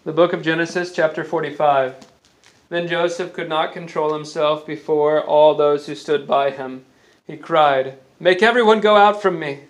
The book of Genesis, chapter 45. Then Joseph could not control himself before all those who stood by him. He cried, "Make everyone go out from me."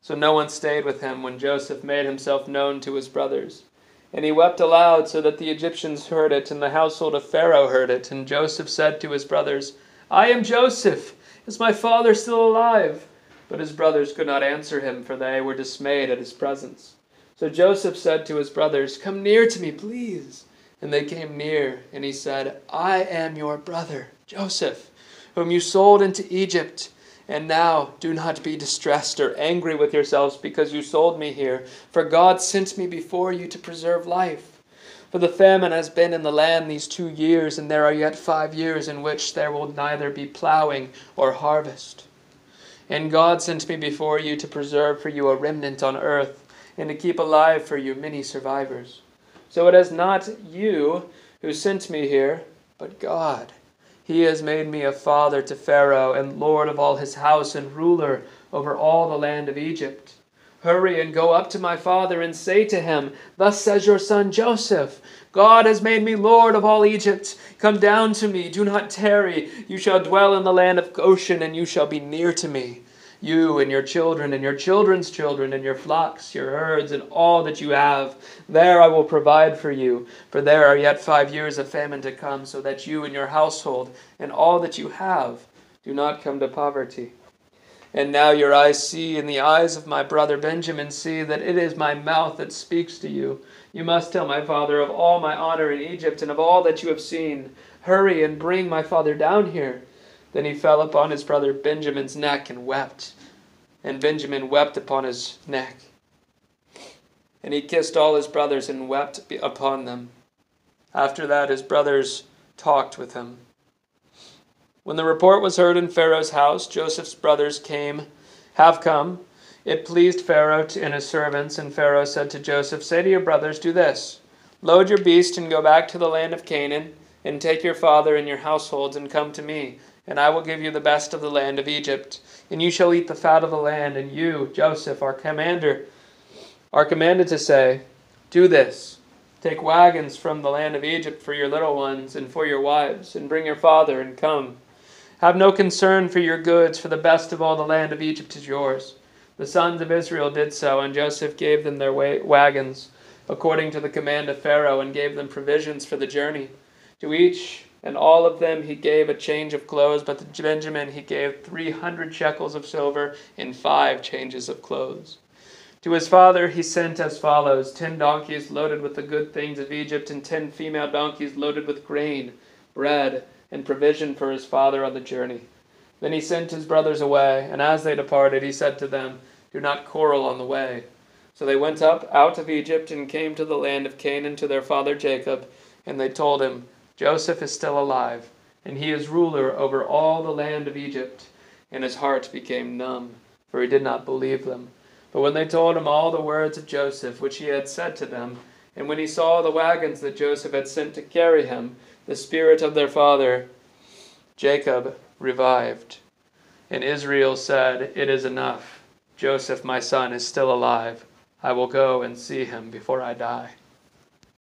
So no one stayed with him when Joseph made himself known to his brothers. And he wept aloud so that the Egyptians heard it, and the household of Pharaoh heard it. And Joseph said to his brothers, "I am Joseph. Is my father still alive?" But his brothers could not answer him, for they were dismayed at his presence. So Joseph said to his brothers, "Come near to me, please." And they came near, and he said, "I am your brother, Joseph, whom you sold into Egypt. And now do not be distressed or angry with yourselves because you sold me here, for God sent me before you to preserve life. For the famine has been in the land these 2 years, and there are yet 5 years in which there will neither be plowing or harvest. And God sent me before you to preserve for you a remnant on earth, and to keep alive for you many survivors. So it is not you who sent me here, but God. He has made me a father to Pharaoh, and lord of all his house, and ruler over all the land of Egypt. Hurry and go up to my father and say to him, 'Thus says your son Joseph, God has made me lord of all Egypt. Come down to me, do not tarry. You shall dwell in the land of Goshen, and you shall be near to me. You and your children and your children's children and your flocks, your herds, and all that you have. There I will provide for you, for there are yet 5 years of famine to come, so that you and your household and all that you have do not come to poverty. And now your eyes see, and the eyes of my brother Benjamin see, that it is my mouth that speaks to you. You must tell my father of all my honor in Egypt and of all that you have seen. Hurry and bring my father down here.' Then he fell upon his brother Benjamin's neck and wept. And Benjamin wept upon his neck. And he kissed all his brothers and wept upon them. After that his brothers talked with him. When the report was heard in Pharaoh's house, Joseph's brothers have come. It pleased Pharaoh and his servants, and Pharaoh said to Joseph, 'Say to your brothers, do this: load your beast and go back to the land of Canaan, and take your father and your households and come to me, and I will give you the best of the land of Egypt. And you shall eat the fat of the land, and you, Joseph, our commander, are commanded to say, do this: take wagons from the land of Egypt for your little ones and for your wives, and bring your father and come. Have no concern for your goods, for the best of all the land of Egypt is yours.' The sons of Israel did so, and Joseph gave them their wagons, according to the command of Pharaoh, and gave them provisions for the journey. To each and all of them he gave a change of clothes, but to Benjamin he gave 300 shekels of silver and 5 changes of clothes. To his father he sent as follows: 10 donkeys loaded with the good things of Egypt, and 10 female donkeys loaded with grain, bread, and provision for his father on the journey. Then he sent his brothers away, and as they departed he said to them, 'Do not quarrel on the way.' So they went up out of Egypt and came to the land of Canaan to their father Jacob, and they told him, 'Joseph is still alive, and he is ruler over all the land of Egypt.' And his heart became numb, for he did not believe them. But when they told him all the words of Joseph, which he had said to them, and when he saw the wagons that Joseph had sent to carry him, the spirit of their father Jacob revived. And Israel said, 'It is enough. Joseph, my son, is still alive. I will go and see him before I die.'"